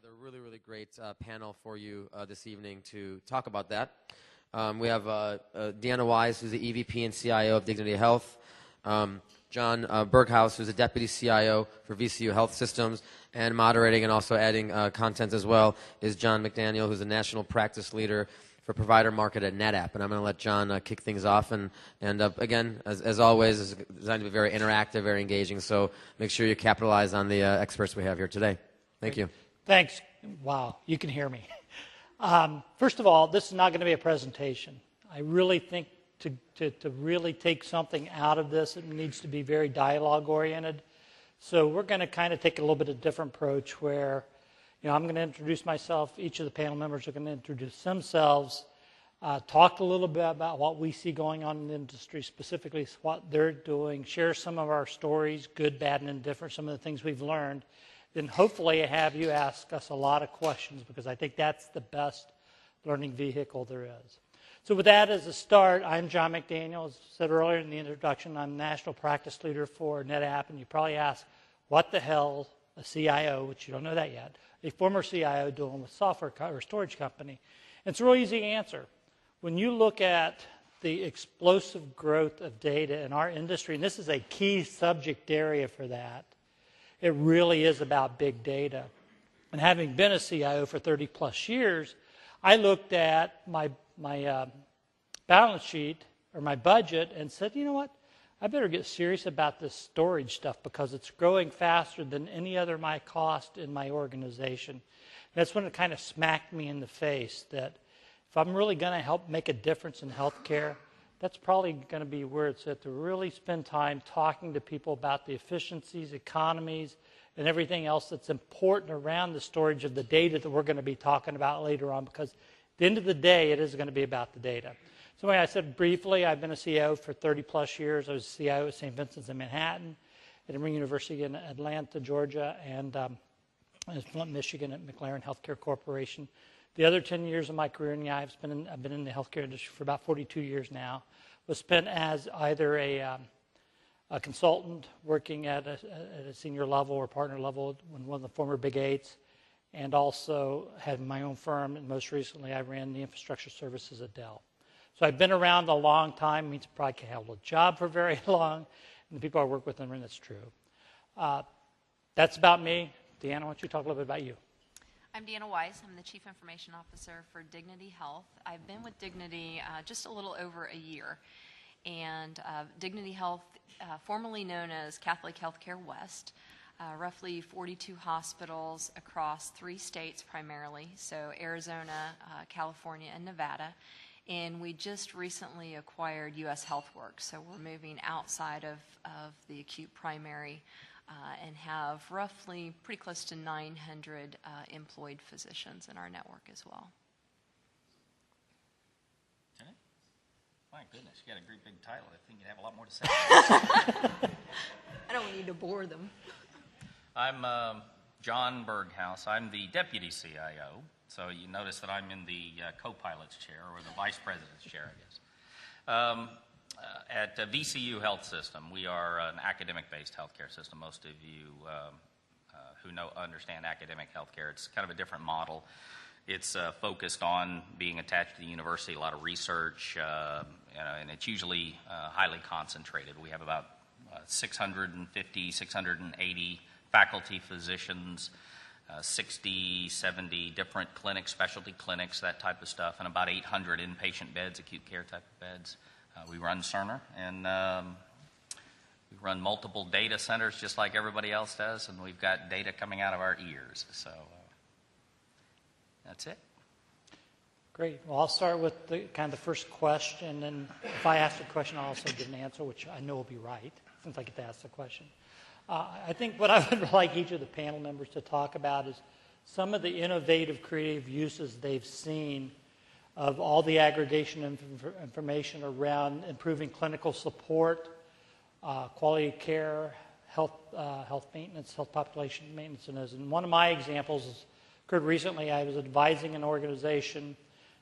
together a really, really great panel for you this evening to talk about that. We have Deanna Wise, who's the EVP and CIO of Dignity Health, John Berghaus, who's a Deputy CIO for VCU Health Systems, and moderating and also adding content as well is John McDaniel, who's a National Practice Leader for Provider Market at NetApp. And I'm going to let John kick things off. And again, as always, it's designed to be very interactive, very engaging, so make sure you capitalize on the experts we have here today. Thank you. Thanks. Wow, you can hear me. First of all, this is not going to be a presentation. I really think to really take something out of this, it needs to be very dialogue-oriented. So we're going to kind of take a little bit of a different approach where, I'm going to introduce myself. Each of the panel members are going to introduce themselves, talk a little bit about what we see going on in the industry, specifically what they're doing, share some of our stories, good, bad, and indifferent, some of the things we've learned. Then hopefully have you ask us a lot of questions, because I think that's the best learning vehicle there is. So with that as a start, I'm John McDaniel. As I said earlier in the introduction, I'm National Practice Leader for NetApp, and you probably ask, what the hell a CIO, which you don't know that yet, a former CIO doing with software or storage company? And it's a real easy answer. When you look at the explosive growth of data in our industry, and this is a key subject area for that, it really is about big data. And having been a CIO for 30 plus years, I looked at my balance sheet or my budget and said, you know what, I better get serious about this storage stuff because it's growing faster than any other my cost in my organization. And that's when it kind of smacked me in the face that if I'm really going to help make a difference in healthcare, that's probably going to be where it's at, to really spend time talking to people about the efficiencies, economies, and everything else that's important around the storage of the data that we're going to be talking about later on, because at the end of the day, it is going to be about the data. So I said briefly, I've been a CIO for 30 plus years. I was a CIO at St. Vincent's in Manhattan, at Emory University in Atlanta, Georgia, and at Flint, Michigan at McLaren Healthcare Corporation. The other 10 years of my career, I've been in the healthcare industry for about 42 years now, was spent as either a consultant working at a senior level or partner level in one of the former Big Eights, and also had my own firm, and most recently I ran the infrastructure services at Dell. So I've been around a long time, means I probably can't hold a job for very long, and the people I work with, and that's true. That's about me. Deanna, why don't you talk a little bit about you? I'm Deanna Weiss. I'm the Chief Information Officer for Dignity Health. I've been with Dignity just a little over a year. And Dignity Health, formerly known as Catholic Healthcare West, roughly 42 hospitals across 3 states primarily, so Arizona, California, and Nevada. And we just recently acquired U.S. HealthWorks, so we're moving outside of the acute primary and have roughly pretty close to 900 employed physicians in our network as well. Okay. My goodness, you got a great big title. I think you'd have a lot more to say. I don't need to bore them. I'm John Berghaus. I'm the Deputy CIO, so you notice that I'm in the co-pilot's chair, or the Vice President's chair, I guess. At VCU Health System, we are an academic-based healthcare system. Most of you who understand academic healthcare, it's kind of a different model. It's focused on being attached to the university, a lot of research, and it's usually highly concentrated. We have about 650, 680 faculty physicians, 60, 70 different clinics, specialty clinics, that type of stuff, and about 800 inpatient beds, acute care type of beds. We run Cerner, and we run multiple data centers just like everybody else does, and we've got data coming out of our ears. So that's it. Great. Well, I'll start with the first question, and if I ask a question, I'll also give an answer, which I know will be right, since I get to ask the question. I think what I would like each of the panel members to talk about is some of the innovative, creative uses they've seen of all the aggregation of information around improving clinical support, quality of care, health maintenance, health population maintenance. And one of my examples occurred recently. I was advising an organization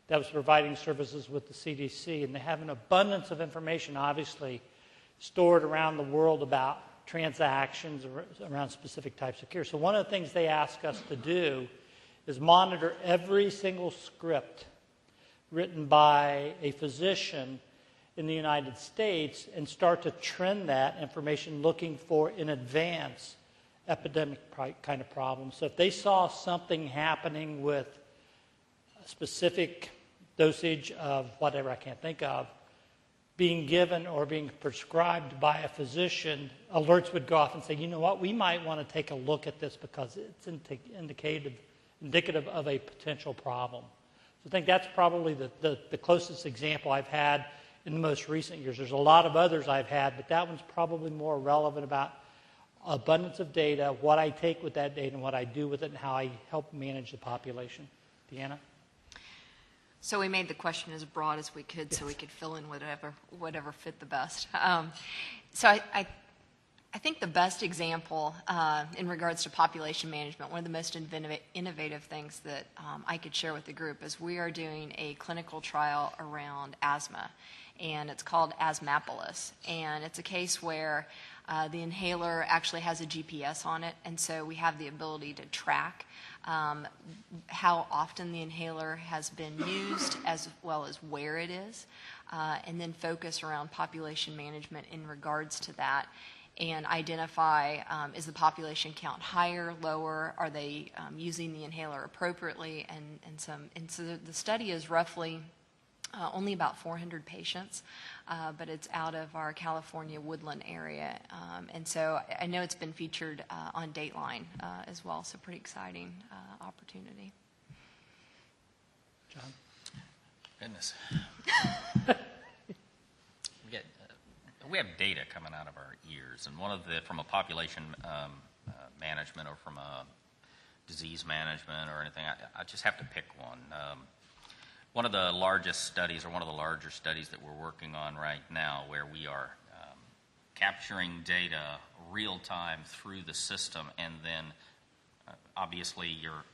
that was providing services with the CDC, and they have an abundance of information, obviously, stored around the world about transactions around specific types of care. So one of the things they ask us to do is monitor every single script written by a physician in the United States and start to trend that information looking for in advance epidemic kind of problems. So if they saw something happening with a specific dosage of whatever I can't think of being given or being prescribed by a physician, alerts would go off and say, you know what, we might want to take a look at this because it's indicative of a potential problem. So I think that's probably the closest example I've had in the most recent years. There's a lot of others I've had, but that one's probably more relevant about abundance of data, what I take with that data and what I do with it and how I help manage the population. Deanna? So we made the question as broad as we could so we could fill in whatever fit the best. So I think the best example in regards to population management, one of the most innovative things that I could share with the group is we are doing a clinical trial around asthma, and it's called Asthmapolis. And it's a case where the inhaler actually has a GPS on it, and so we have the ability to track how often the inhaler has been used as well as where it is, and then focus around population management in regards to that and identify is the population count higher, lower, are they using the inhaler appropriately, and so the study is roughly only about 400 patients, but it's out of our California Woodland area. And so I know it's been featured on Dateline as well, so pretty exciting opportunity. John? Goodness. We have data coming out of our ears, and from a population management or from a disease management or anything, I just have to pick one. One of the largest studies, or one of the larger studies that we're working on right now, where we are capturing data real time through the system, and then obviously you're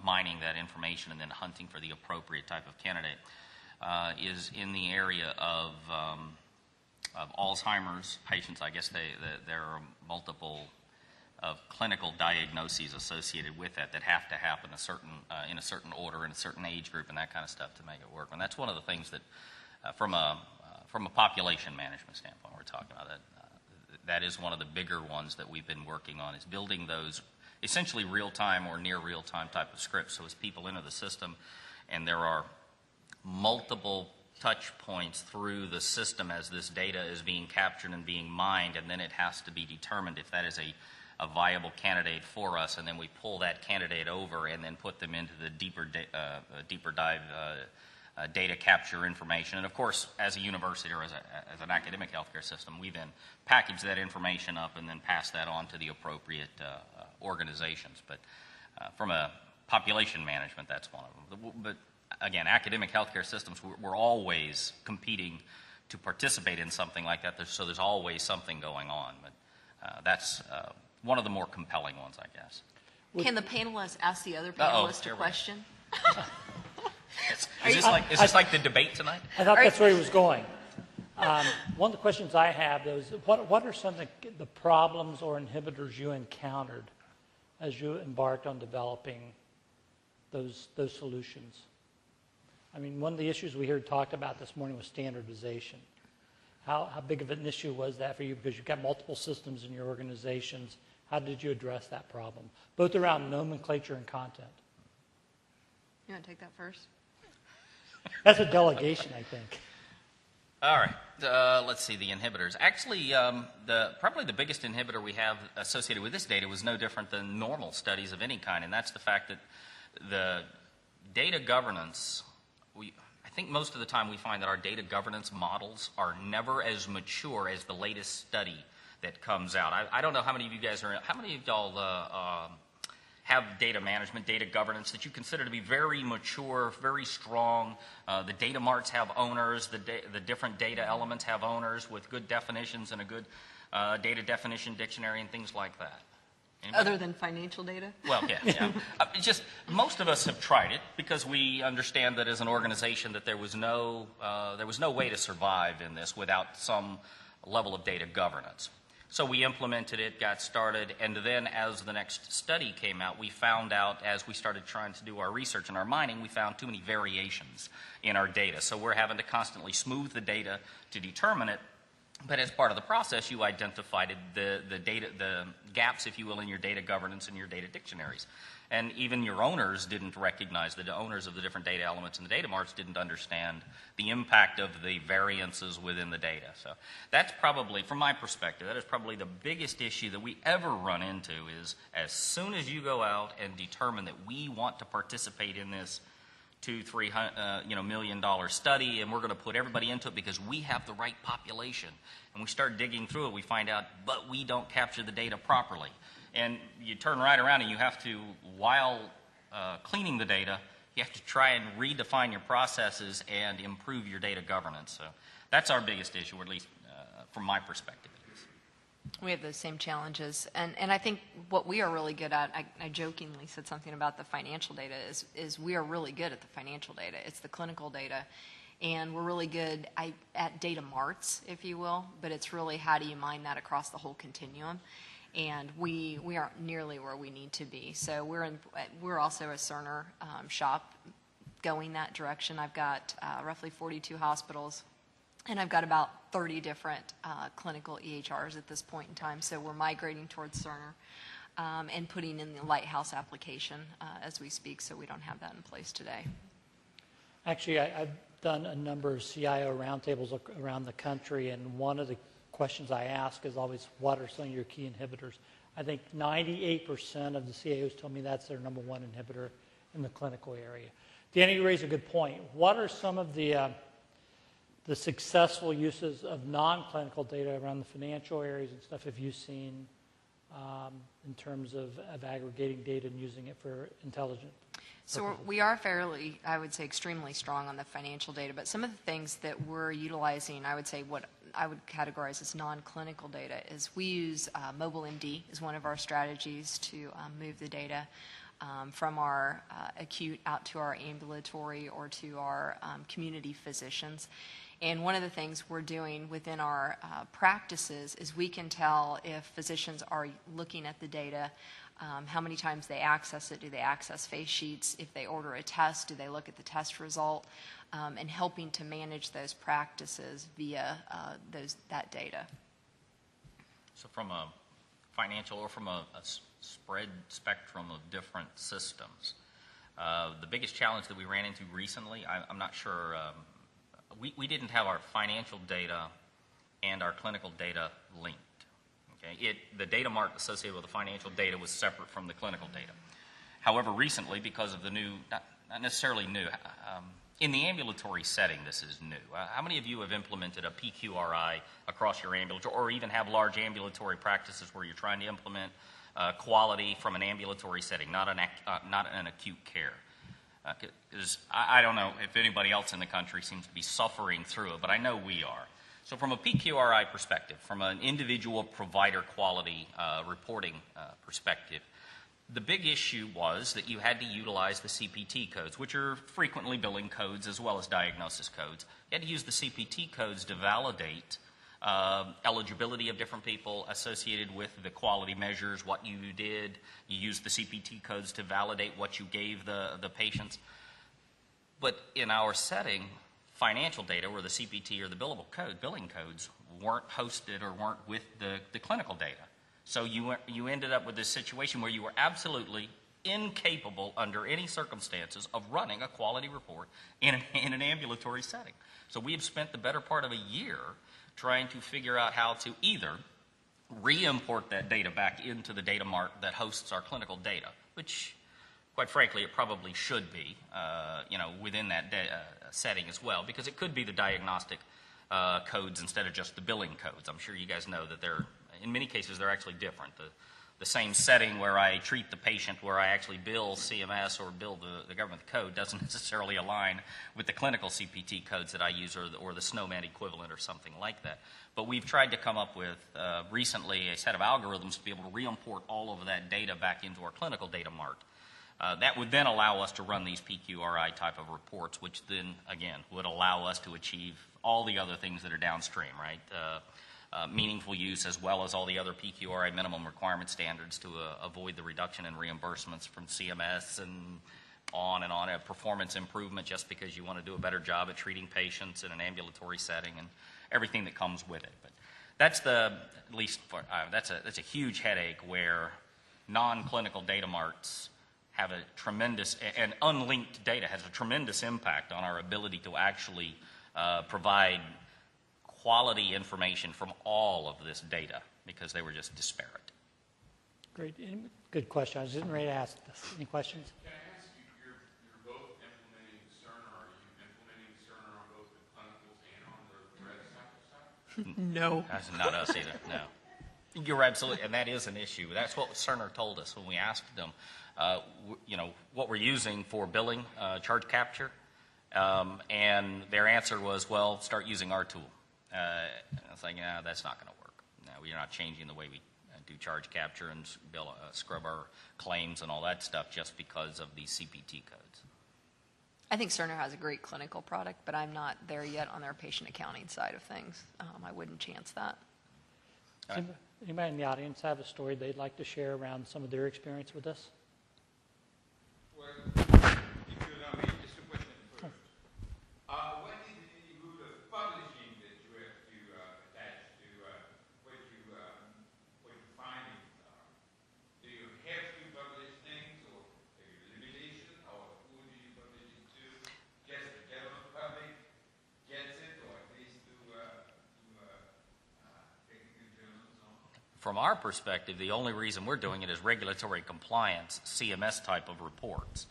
mining that information and then hunting for the appropriate type of candidate, is in the area of Alzheimer's patients. I guess there are multiple of clinical diagnoses associated with that have to happen in a certain order, in a certain age group, and that kind of stuff to make it work. And that's one of the things that, from a population management standpoint, we're talking about. That is one of the bigger ones that we've been working on, is building those essentially real-time or near real-time type of scripts. So as people enter the system, and there are multiple touch points through the system as this data is being captured and being mined, and then it has to be determined if that is a viable candidate for us, and then we pull that candidate over and then put them into the deeper dive data capture information. And of course, as a university or as an academic healthcare system, we then package that information up and then pass that on to the appropriate organizations. But from a population management, that's one of them. But again, academic healthcare systems, we're always competing to participate in something like that, so there's always something going on. But that's one of the more compelling ones, I guess. Can the panelists ask the other panelists a question? Is this like the debate tonight? I thought that's where he was going. One of the questions I have, though, is what are some of the problems or inhibitors you encountered as you embarked on developing those solutions? I mean, one of the issues we heard talked about this morning was standardization. How big of an issue was that for you? Because you've got multiple systems in your organizations. How did you address that problem, both around nomenclature and content? You want to take that first? That's a delegation, I think. All right. Let's see, the inhibitors. Actually, probably the biggest inhibitor we have associated with this data was no different than normal studies of any kind, and that's the fact that the data governance, I think most of the time we find that our data governance models are never as mature as the latest study that comes out. I don't know how many of you guys how many of y'all have data management, data governance that you consider to be very mature, very strong. The data marts have owners, the different data elements have owners with good definitions and a good data definition dictionary and things like that. Anybody? Other than financial data? Well, yeah. Just most of us have tried it because we understand that as an organization that there was no way to survive in this without some level of data governance. So we implemented it, got started, and then as the next study came out, we found out as we started trying to do our research and our mining, we found too many variations in our data. So we're having to constantly smooth the data to determine it. But as part of the process, you identified the gaps, if you will, in your data governance and your data dictionaries. And even your owners didn't recognize, the owners of the different data elements in the data marts didn't understand the impact of the variances within the data. So that's probably, from my perspective, that is probably the biggest issue that we ever run into is as soon as you go out and determine that we want to participate in this $2-3 million study, and we're going to put everybody into it because we have the right population. And we start digging through it, we find out, but we don't capture the data properly. And you turn right around and you have to, while cleaning the data, you have to try and redefine your processes and improve your data governance. So that's our biggest issue, or at least from my perspective. We have those same challenges. And I think what we are really good at, I jokingly said something about the financial data, is we are really good at the financial data. It's the clinical data. And we're really good at data marts, if you will, but it's really how do you mine that across the whole continuum. And we aren't nearly where we need to be. So we're also a Cerner shop going that direction. I've got roughly 42 hospitals, and I've got about 30 different clinical EHRs at this point in time. So we're migrating towards Cerner and putting in the Lighthouse application as we speak, so we don't have that in place today. Actually, I've done a number of CIO roundtables around the country, and one of the questions I ask is always, what are some of your key inhibitors? I think 98% of the CIOs told me that's their number one inhibitor in the clinical area. Danny, you raise a good point. What are some of the successful uses of non-clinical data around the financial areas and stuff have you seen in terms of aggregating data and using it for intelligent So we are fairly, I would say, extremely strong on the financial data, but some of the things that we're utilizing, I would say what I would categorize as non-clinical data is we use MobileMD as one of our strategies to move the data from our acute out to our ambulatory or to our community physicians. And one of the things we're doing within our practices is we can tell if physicians are looking at the data, how many times they access it. Do they access face sheets? If they order a test, do they look at the test result? And helping to manage those practices via that data. So from a financial or from a spread spectrum of different systems, the biggest challenge that we ran into recently, I'm not sure, we didn't have our financial data and our clinical data linked. Okay? The data mart associated with the financial data was separate from the clinical data. However, recently, because of the new, not necessarily new, in the ambulatory setting, this is new. How many of you have implemented a PQRI across your ambulatory, or even have large ambulatory practices where you're trying to implement quality from an ambulatory setting, not an acute care? I don't know if anybody else in the country seems to be suffering through it, but I know we are. So from a PQRI perspective, from an individual provider quality reporting perspective, the big issue was that you had to utilize the CPT codes, which are frequently billing codes as well as diagnosis codes. You had to use the CPT codes to validate eligibility of different people associated with the quality measures, what you did. You used the CPT codes to validate what you gave the patients. But in our setting, financial data, where the CPT or the billing codes weren't hosted or weren't with the clinical data. So you ended up with this situation where you were absolutely incapable under any circumstances of running a quality report in an ambulatory setting. So we have spent the better part of a year trying to figure out how to either re-import that data back into the data mart that hosts our clinical data, which, quite frankly, it probably should be, within that setting as well, because it could be the diagnostic codes instead of just the billing codes. I'm sure you guys know that in many cases, they're actually different. The same setting where I treat the patient, where I actually bill CMS or bill the government code, doesn't necessarily align with the clinical CPT codes that I use or the SNOMED equivalent or something like that. But we've tried to come up with recently a set of algorithms to be able to re-import all of that data back into our clinical data mart. That would then allow us to run these PQRI type of reports, which then, again, would allow us to achieve all the other things that are downstream, right? meaningful use, as well as all the other PQRA minimum requirement standards to avoid the reduction in reimbursements from CMS and on, a performance improvement just because you want to do a better job at treating patients in an ambulatory setting and everything that comes with it. But that's that's a huge headache where non-clinical data marts have a tremendous, and unlinked data has a tremendous impact on our ability to actually provide quality information from all of this data because they were just disparate. Great. Good question. I was getting ready to ask this. Any questions? Can I ask you, you're both implementing Cerner. Are you implementing Cerner on both the clinicals and on the red sample side? No. That's not us either, no. You're absolutely, and that is an issue. That's what Cerner told us when we asked them, what we're using for billing, charge capture, and their answer was, well, start using our tool. I was like, no, that's not going to work. No, we're not changing the way we do charge capture and scrub our claims and all that stuff just because of these CPT codes. I think Cerner has a great clinical product, but I'm not there yet on their patient accounting side of things. I wouldn't chance that. Anybody in the audience have a story they'd like to share around some of their experience with this? Well, if you allow me, just a question first. What is the rule of publishing that you have to attach to what you're finding? Do you have to publish things, or are you limitation, or who do you publish it to? Just the general public gets it, or at least to technical journals? From our perspective, the only reason we're doing it is regulatory compliance, CMS type of reports.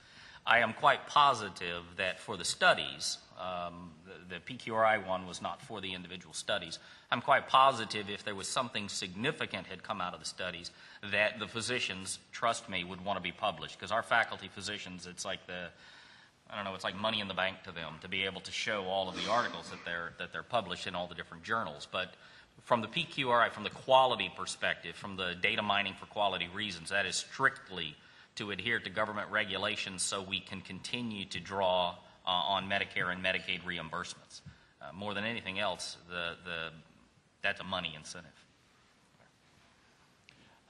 I am quite positive that for the studies, the PQRI one was not for the individual studies. I'm quite positive if there was something significant had come out of the studies that the physicians, trust me, would want to be published. Because our faculty physicians, it's like it's like money in the bank to them to be able to show all of the articles that they're published in all the different journals. But from the PQRI, from the quality perspective, from the data mining for quality reasons, that is strictly to adhere to government regulations so we can continue to draw on Medicare and Medicaid reimbursements. More than anything else, that's a money incentive.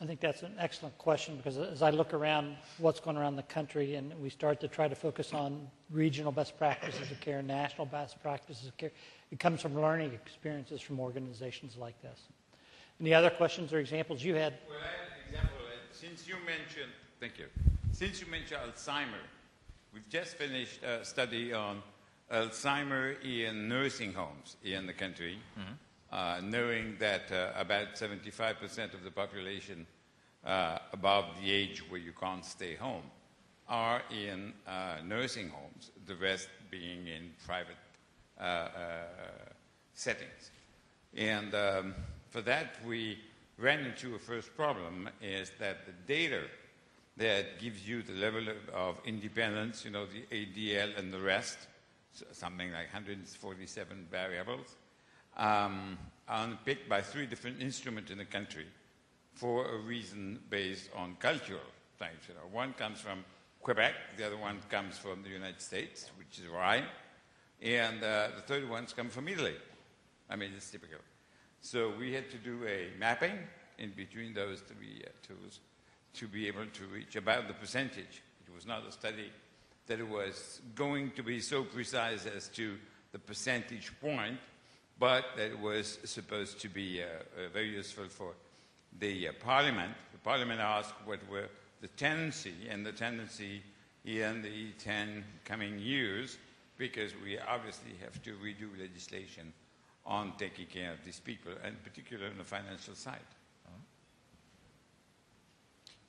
I think that's an excellent question because as I look around what's going around the country and we start to try to focus on regional best practices of care, national best practices of care, it comes from learning experiences from organizations like this. Any other questions or examples you had? Well, I have an example. Since you mentioned, thank you. Since you mentioned Alzheimer, we've just finished a study on Alzheimer in nursing homes in the country, knowing that about 75% of the population above the age where you can't stay home are in nursing homes, the rest being in private settings. And for that, we ran into a first problem, is that the data that gives you the level of independence, the ADL and the rest, something like 147 variables, are picked by 3 different instruments in the country for a reason based on cultural things. One comes from Quebec, the other one comes from the United States, which is right, and the third ones come from Italy. I mean, it's typical. So we had to do a mapping in between those 3 tools to be able to reach about the percentage. It was not a study that it was going to be so precise as to the percentage point, but that it was supposed to be very useful for the Parliament. The Parliament asked what were the tendency, and the tendency in the 10 coming years, because we obviously have to redo legislation on taking care of these people, and particularly on the financial side.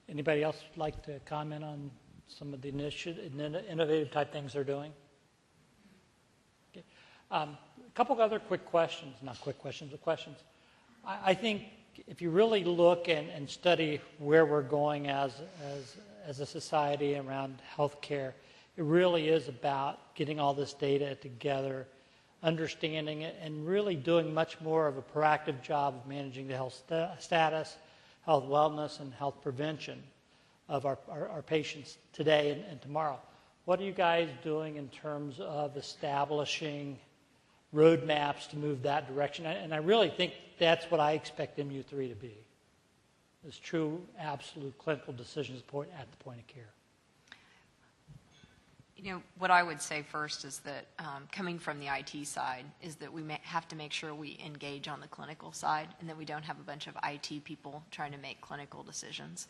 Anybody else like to comment on some of the innovative type things they're doing? Okay. A couple of other quick questions, not quick questions, but questions. I think if you really look and study where we're going as a society around healthcare, it really is about getting all this data together, understanding it, and really doing much more of a proactive job of managing the health status, health wellness, and health prevention of our patients today and tomorrow. What are you guys doing in terms of establishing roadmaps to move that direction? And I really think that's what I expect MU3 to be, is true, absolute clinical decision support at the point of care. You know, what I would say first is that coming from the IT side is that we have to make sure we engage on the clinical side and that we don't have a bunch of IT people trying to make clinical decisions,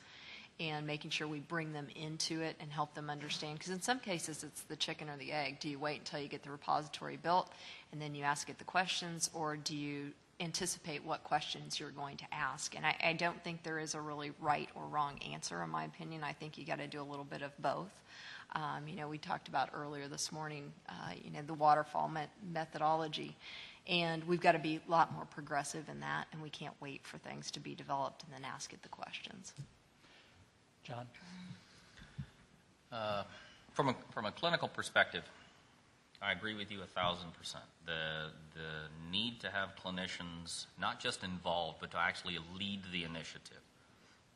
and making sure we bring them into it and help them understand. Because in some cases, it's the chicken or the egg. Do you wait until you get the repository built and then you ask it the questions, or do you anticipate what questions you're going to ask? And I don't think there is a really right or wrong answer, in my opinion. I think you got to do a little bit of both. You know, we talked about earlier this morning, you know, the waterfall methodology. And we've got to be a lot more progressive in that, and we can't wait for things to be developed and then ask it the questions. John? From a clinical perspective, I agree with you 1,000%. The need to have clinicians not just involved, but to actually lead the initiative.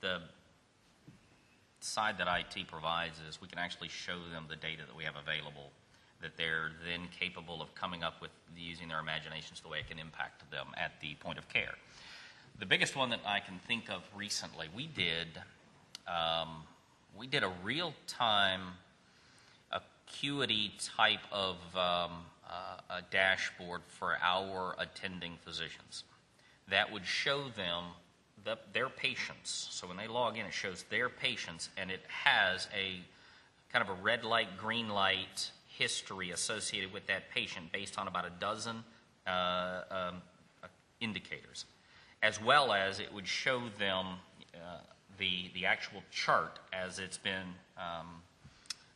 The side that IT provides is we can actually show them the data that we have available, that they're then capable of coming up with using their imaginations the way it can impact them at the point of care. The biggest one that I can think of recently, we did a real-time acuity type of a dashboard for our attending physicians that would show them their patients. So when they log in, it shows their patients, and it has a kind of a red light, green light history associated with that patient based on about a dozen indicators, as well as it would show them the actual chart as it's been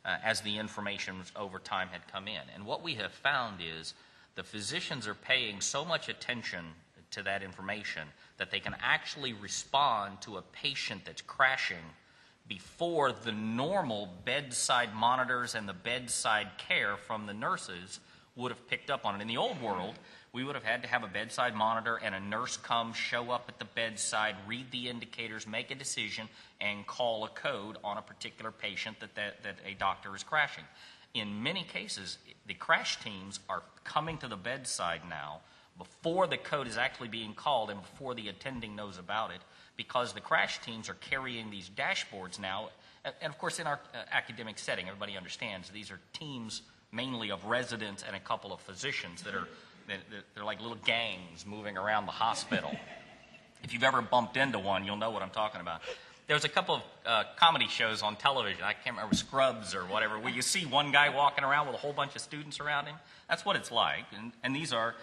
as the information over time had come in. And what we have found is the physicians are paying so much attention to that information that they can actually respond to a patient that's crashing before the normal bedside monitors and the bedside care from the nurses would have picked up on it. In the old world, we would have had to have a bedside monitor and a nurse come, show up at the bedside, read the indicators, make a decision, and call a code on a particular patient that a doctor is crashing. In many cases, the crash teams are coming to the bedside now before the code is actually being called and before the attending knows about it, because the crash teams are carrying these dashboards now. And of course, in our academic setting, everybody understands these are teams mainly of residents and a couple of physicians that are they're like little gangs moving around the hospital. If you've ever bumped into one, you'll know what I'm talking about. There's a couple of comedy shows on television, I can't remember, Scrubs or whatever, where you see one guy walking around with a whole bunch of students around him. That's what it's like. And these are,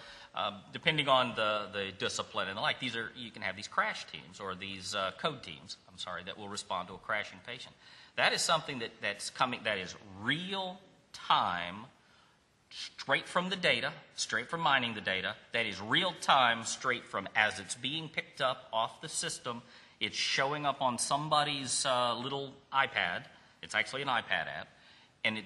depending on the discipline and the like, you can have these crash teams or these code teams, that will respond to a crashing patient. That is something that's coming, that is real time, straight from the data, straight from mining the data. That is real time, straight from as it's being picked up off the system. It's showing up on somebody's little iPad. It's actually an iPad app. And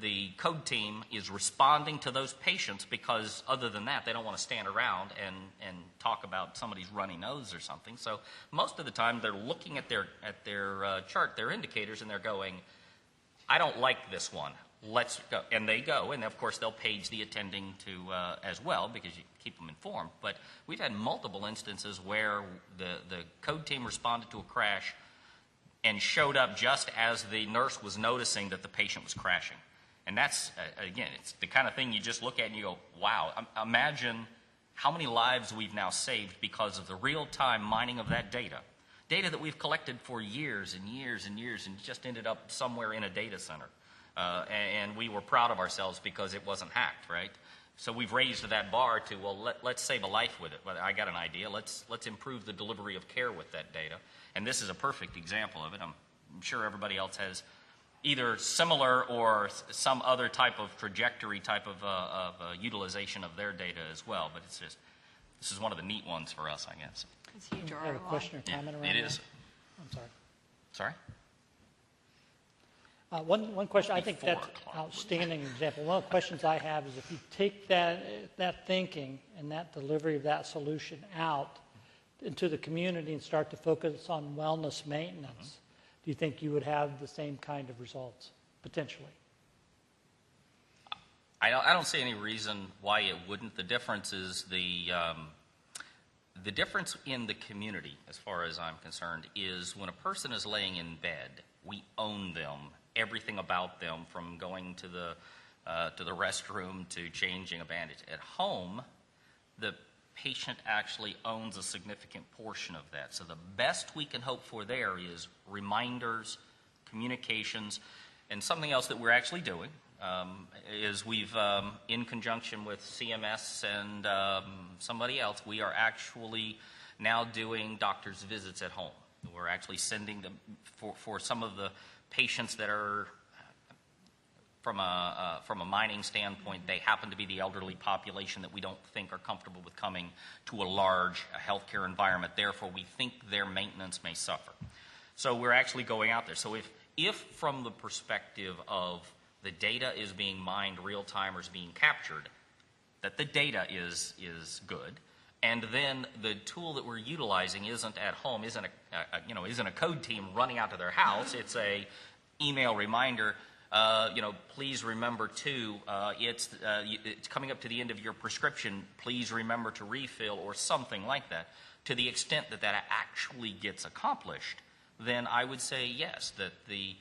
the code team is responding to those patients because other than that, they don't want to stand around and talk about somebody's runny nose or something. So most of the time, they're looking at their chart, their indicators, and they're going, I don't like this one. Let's go. And they go, and of course they'll page the attending to as well, because you keep them informed. But we've had multiple instances where the code team responded to a crash and showed up just as the nurse was noticing that the patient was crashing. And that's, again, it's the kind of thing you just look at and you go, wow, imagine how many lives we've now saved because of the real-time mining of that data that we've collected for years and years and years and just ended up somewhere in a data center. And we were proud of ourselves because it wasn't hacked, right? So we've raised that bar to, well, let's save a life with it. Well, I got an idea. Let's improve the delivery of care with that data. And this is a perfect example of it. I'm sure everybody else has either similar or some other type of trajectory type of utilization of their data as well. But it's just, this is one of the neat ones for us, I guess. It's huge I have a question or comment around it that? is. I'm sorry. Sorry? One question, I think Before that's Clark. outstanding example. One of the questions I have is if you take that thinking and that delivery of that solution out into the community and start to focus on wellness maintenance, do you think you would have the same kind of results, potentially? I don't see any reason why it wouldn't. The difference is The difference in the community, as far as I'm concerned, is when a person is laying in bed, we own them, everything about them, from going to the restroom to changing a bandage. At home, the patient actually owns a significant portion of that. So the best we can hope for there is reminders, communications, and something else that we're actually doing is we've, in conjunction with CMS and somebody else, we are actually now doing doctor's visits at home. We're actually sending them for some of the patients that are, from a mining standpoint, they happen to be the elderly population that we don't think are comfortable with coming to a large healthcare environment. Therefore, we think their maintenance may suffer. So we're actually going out there. So if from the perspective of the data is being mined real time or is being captured, that the data is good, and then the tool that we're utilizing isn't at home, isn't a code team running out to their house. It's a email reminder. Please remember to, it's coming up to the end of your prescription, please remember to refill, or something like that. To the extent that that actually gets accomplished, then I would say yes, that the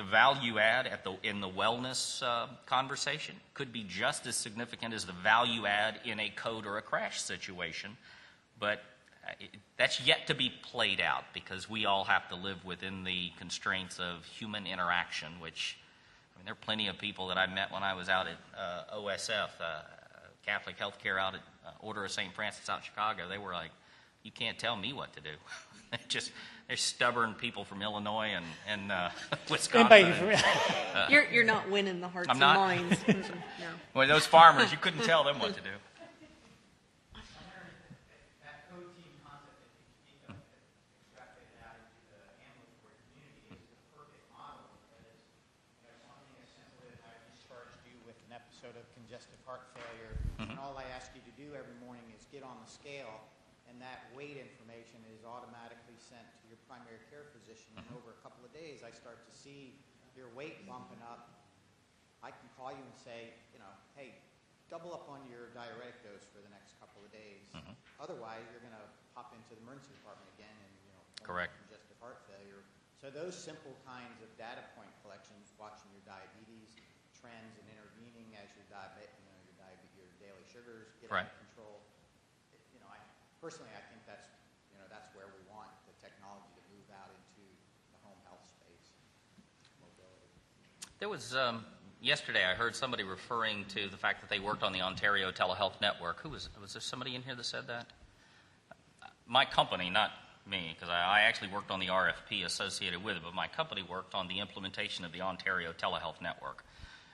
value add in the wellness conversation could be just as significant as the value add in a code or a crash situation. But that's yet to be played out, because we all have to live within the constraints of human interaction, which, I mean, there are plenty of people that I met when I was out at OSF, Catholic Healthcare out at Order of St. Francis out in Chicago. They were like, you can't tell me what to do. They're stubborn people from Illinois and Wisconsin. You're not winning the hearts I'm and not. minds. No. Well, those farmers, you couldn't tell them what to do. Episode of congestive heart failure, and all I ask you to do every morning is get on the scale, and that weight information is automatically sent to your primary care physician. And over a couple of days, I start to see your weight bumping up. I can call you and say, hey, double up on your diuretic dose for the next couple of days. Otherwise, you're going to pop into the emergency department again and correct congestive heart failure. So those simple kinds of data point collections, watching your diabetes trends and intervening as your your daily sugars get right. under control. Personally, I think that's where we want the technology to move out into the home health space. Mobility. There was yesterday I heard somebody referring to the fact that they worked on the Ontario Telehealth Network. Was there somebody in here that said that? My company, not me, because I actually worked on the RFP associated with it, but my company worked on the implementation of the Ontario Telehealth Network.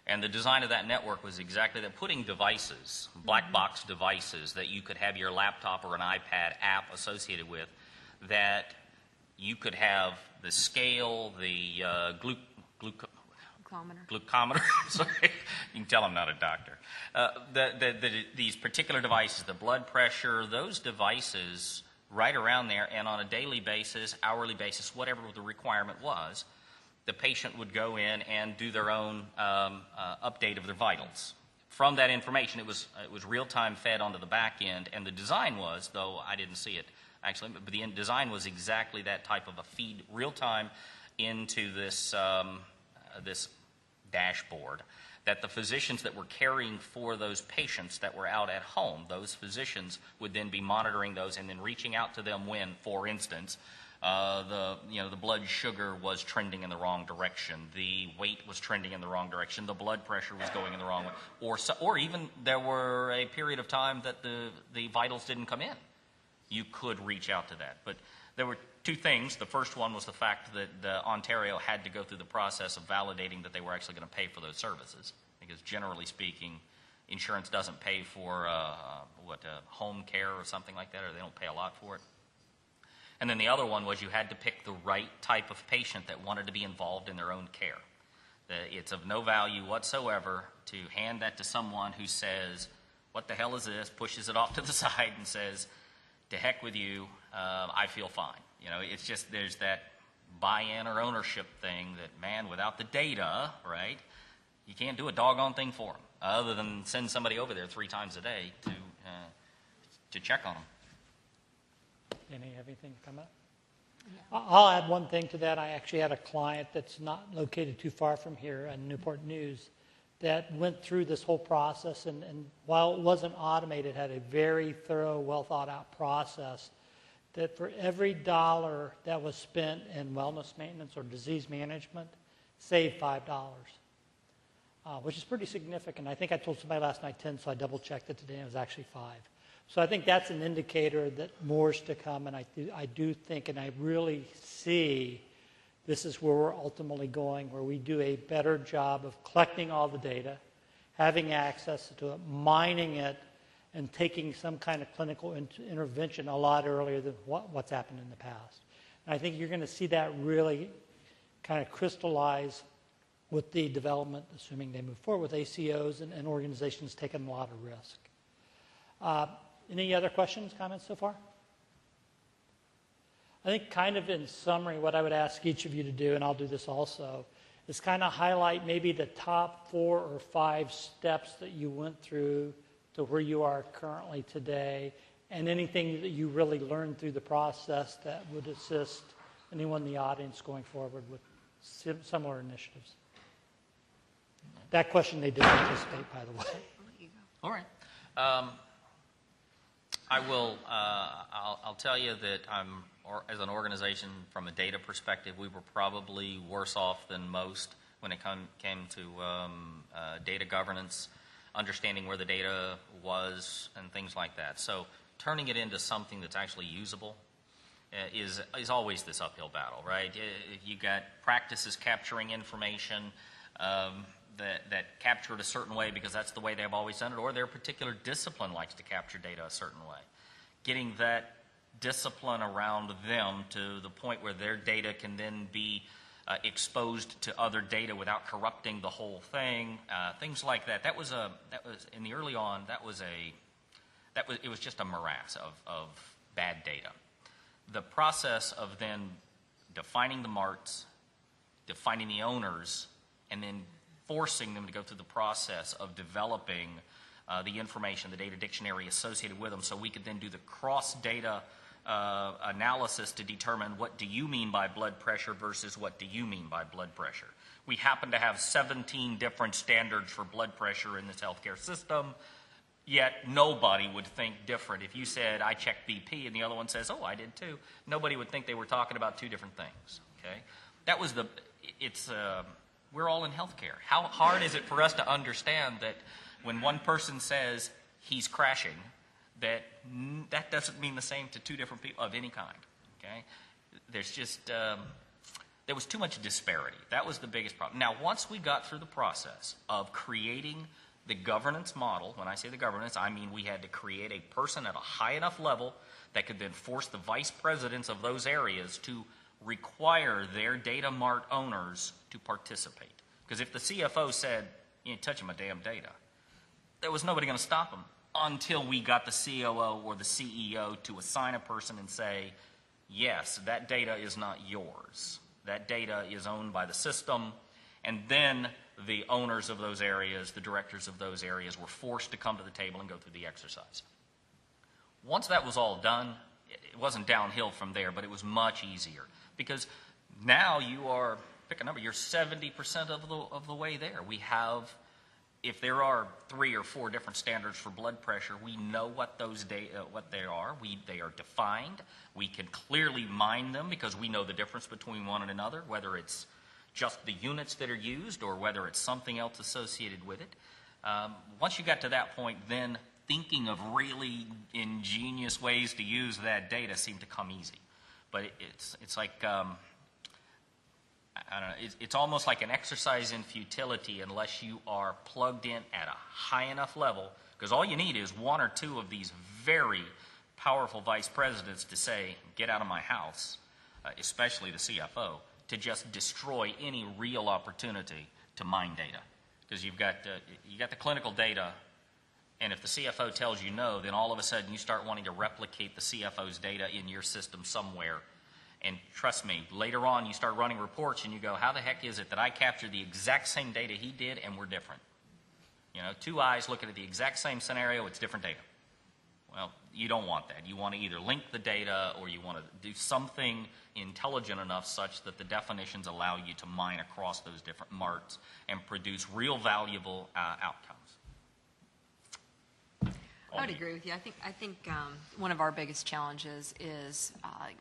And the design of that network was exactly that, putting devices, black box devices that you could have your laptop or an iPad app associated with, that you could have the scale, the glucometer. Sorry, you can tell I'm not a doctor. These particular devices, the blood pressure, those devices right around there, and on a daily basis, hourly basis, whatever the requirement was, the patient would go in and do their own update of their vitals. From that information, it was real-time fed onto the back end, and the design was, though I didn't see it actually, but the design was exactly that type of a feed, real-time, into this this dashboard, that the physicians that were caring for those patients that were out at home, those physicians would then be monitoring those and then reaching out to them when, for instance, the blood sugar was trending in the wrong direction, the weight was trending in the wrong direction, the blood pressure was going in the wrong way, or even there were a period of time that the vitals didn't come in. You could reach out to that. But there were two things. The first one was the fact that Ontario had to go through the process of validating that they were actually going to pay for those services, because generally speaking, insurance doesn't pay for home care or something like that, or they don't pay a lot for it. And then the other one was you had to pick the right type of patient that wanted to be involved in their own care. It's of no value whatsoever to hand that to someone who says, what the hell is this, pushes it off to the side and says, to heck with you, I feel fine. It's just there's that buy-in or ownership thing that, man, without the data, right, you can't do a doggone thing for them other than send somebody over there 3 times a day to check on them. Danny, have anything to come up? I'll add one thing to that. I actually had a client that's not located too far from here in Newport News that went through this whole process, and while it wasn't automated, had a very thorough, well thought out process that for every dollar that was spent in wellness maintenance or disease management, saved $5, which is pretty significant. I think I told somebody last night 10, so I double checked it today, and it was actually 5. So I think that's an indicator that more's to come, and I do think, and I really see this is where we're ultimately going, where we do a better job of collecting all the data, having access to it, mining it, and taking some kind of clinical intervention a lot earlier than what's happened in the past. And I think you're going to see that really kind of crystallize with the development, assuming they move forward with ACOs and organizations taking a lot of risk. Any other questions, comments so far? I think kind of in summary, what I would ask each of you to do, and I'll do this also, is kind of highlight maybe the top 4 or 5 steps that you went through to where you are currently today, and anything that you really learned through the process that would assist anyone in the audience going forward with similar initiatives. That question they did anticipate, by the way. All right. I'll tell you that as an organization, from a data perspective, we were probably worse off than most when it came to data governance, understanding where the data was, and things like that. So turning it into something that's actually usable is always this uphill battle, right? You got practices capturing information that capture it a certain way because that's the way they've always done it, or their particular discipline likes to capture data a certain way. Getting that discipline around them to the point where their data can then be exposed to other data without corrupting the whole thing, things like that. That was in the early on. It was just a morass of bad data. The process of then defining the marts, defining the owners, and then forcing them to go through the process of developing the information, the data dictionary associated with them, so we could then do the cross-data analysis to determine what do you mean by blood pressure versus what do you mean by blood pressure. We happen to have 17 different standards for blood pressure in this healthcare system, yet nobody would think different. If you said, I checked BP, and the other one says, oh, I did too, nobody would think they were talking about 2 different things, okay? That was we're all in healthcare. How hard is it for us to understand that when one person says he's crashing, that doesn't mean the same to 2 different people of any kind, okay? There's just, there was too much disparity. That was the biggest problem. Now, once we got through the process of creating the governance model, when I say the governance, I mean we had to create a person at a high enough level that could then force the vice presidents of those areas to require their data mart owners to participate. Because if the CFO said, you ain't touching my damn data, there was nobody going to stop them until we got the COO or the CEO to assign a person and say, yes, that data is not yours. That data is owned by the system. And then the owners of those areas, the directors of those areas, were forced to come to the table and go through the exercise. Once that was all done, it wasn't downhill from there, but it was much easier. Because now you are, pick a number, you're 70% of the way there. We have, if there are 3 or 4 different standards for blood pressure, we know what those what they are. They are defined. We can clearly mine them because we know the difference between one and another, whether it's just the units that are used or whether it's something else associated with it. Once you got to that point, then thinking of really ingenious ways to use that data seemed to come easy. But it's like, I don't know, it's almost like an exercise in futility unless you are plugged in at a high enough level, because all you need is 1 or 2 of these very powerful vice presidents to say, get out of my house, especially the CFO, to just destroy any real opportunity to mine data. Because you got the clinical data, and if the CFO tells you no, then all of a sudden you start wanting to replicate the CFO's data in your system somewhere. And trust me, later on you start running reports and you go, how the heck is it that I captured the exact same data he did and we're different? You know, 2 eyes looking at the exact same scenario, it's different data. Well, you don't want that. You want to either link the data or you want to do something intelligent enough such that the definitions allow you to mine across those different marks and produce real valuable outcomes. I would agree with you. I think one of our biggest challenges is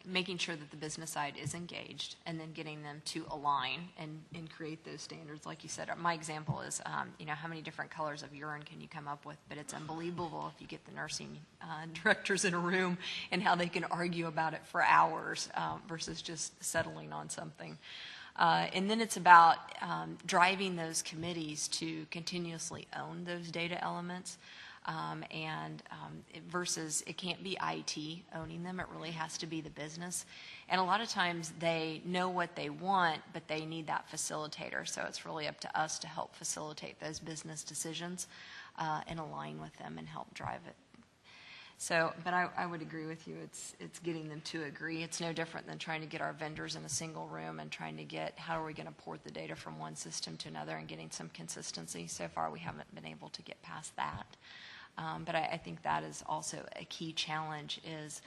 making sure that the business side is engaged and then getting them to align and create those standards. Like you said, my example is, how many different colors of urine can you come up with? But it's unbelievable if you get the nursing directors in a room and how they can argue about it for hours versus just settling on something. And then it's about driving those committees to continuously own those data elements. Versus it can't be IT owning them, it really has to be the business. And a lot of times they know what they want, but they need that facilitator. So it's really up to us to help facilitate those business decisions and align with them and help drive it. So, but I would agree with you. It's getting them to agree. It's no different than trying to get our vendors in a single room and trying to get how are we going to port the data from one system to another and getting some consistency. So far, we haven't been able to get past that. But I think that is also a key challenge is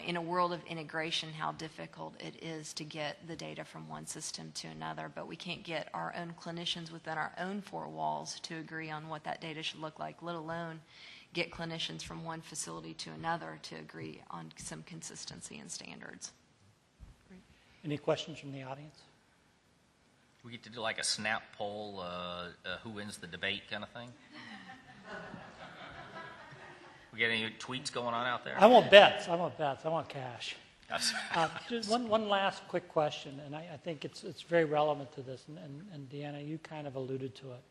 in a world of integration, how difficult it is to get the data from one system to another. But we can't get our own clinicians within our own four walls to agree on what that data should look like, let alone get clinicians from one facility to another to agree on some consistency and standards. Any questions from the audience? We get to do like a snap poll, who wins the debate kind of thing? We get any tweets going on out there? I want bets. I want cash. That's Just one last quick question, and I think it's very relevant to this, and Deanna, you kind of alluded to it.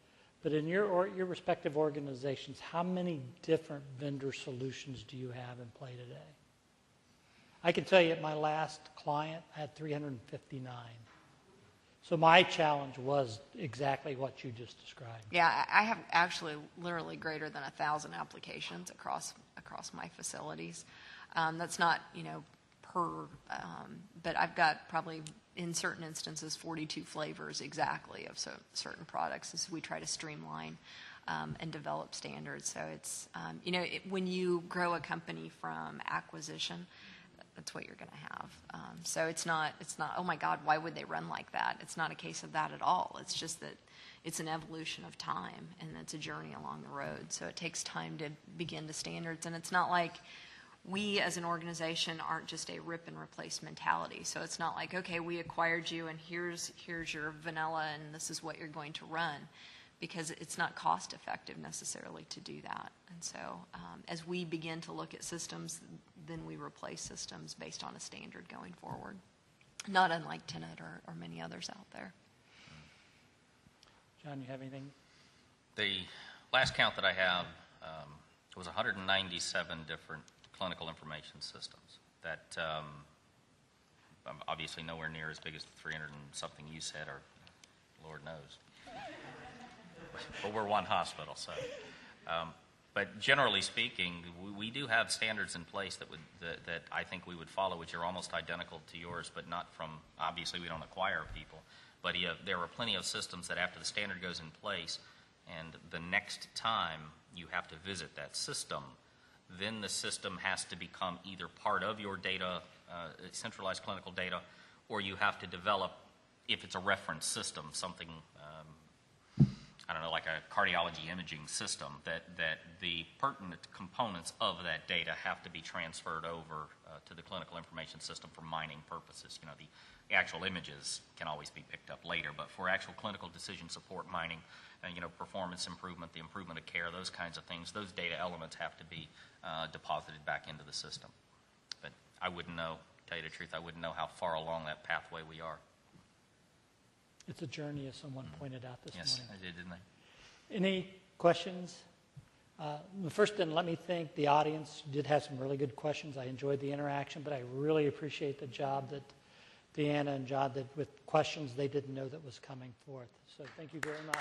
But in your respective organizations, how many different vendor solutions do you have in play today? I can tell you at my last client, I had 359. So my challenge was exactly what you just described. Yeah, I have actually literally greater than 1,000 applications across my facilities. That's not, per, but I've got probably in certain instances 42 flavors exactly of certain products as we try to streamline and develop standards. So it's, when you grow a company from acquisition, that's what you're going to have. So it's not, oh my God, why would they run like that? It's not a case of that at all. It's just that it's an evolution of time and it's a journey along the road. So it takes time to begin to standards. And it's not like we as an organization aren't just a rip and replace mentality. So it's not like, okay, we acquired you and here's your vanilla and this is what you're going to run. Because it's not cost effective necessarily to do that. And so as we begin to look at systems, then we replace systems based on a standard going forward. Not unlike Tenet or many others out there. John, you have anything? The last count that I have was 197 different clinical information systems that obviously nowhere near as big as the 300 and something you said, or Lord knows. But we're one hospital, so. But generally speaking, we do have standards in place that I think we would follow, which are almost identical to yours, but not from, obviously we don't acquire people. But there are plenty of systems that after the standard goes in place and the next time you have to visit that system, then the system has to become either part of your data, centralized clinical data, or you have to develop, if it's a reference system, something I don't know, like a cardiology imaging system, that the pertinent components of that data have to be transferred over to the clinical information system for mining purposes. The actual images can always be picked up later, but for actual clinical decision support mining, performance improvement, the improvement of care, those kinds of things, those data elements have to be deposited back into the system. But I wouldn't know, to tell you the truth, I wouldn't know how far along that pathway we are. It's a journey, as someone pointed out this morning. Yes, I did, didn't I? Any questions? First, then, let me thank the audience. You did have some really good questions. I enjoyed the interaction, but I really appreciate the job that Deanna and John did with questions they didn't know that was coming forth. So thank you very much.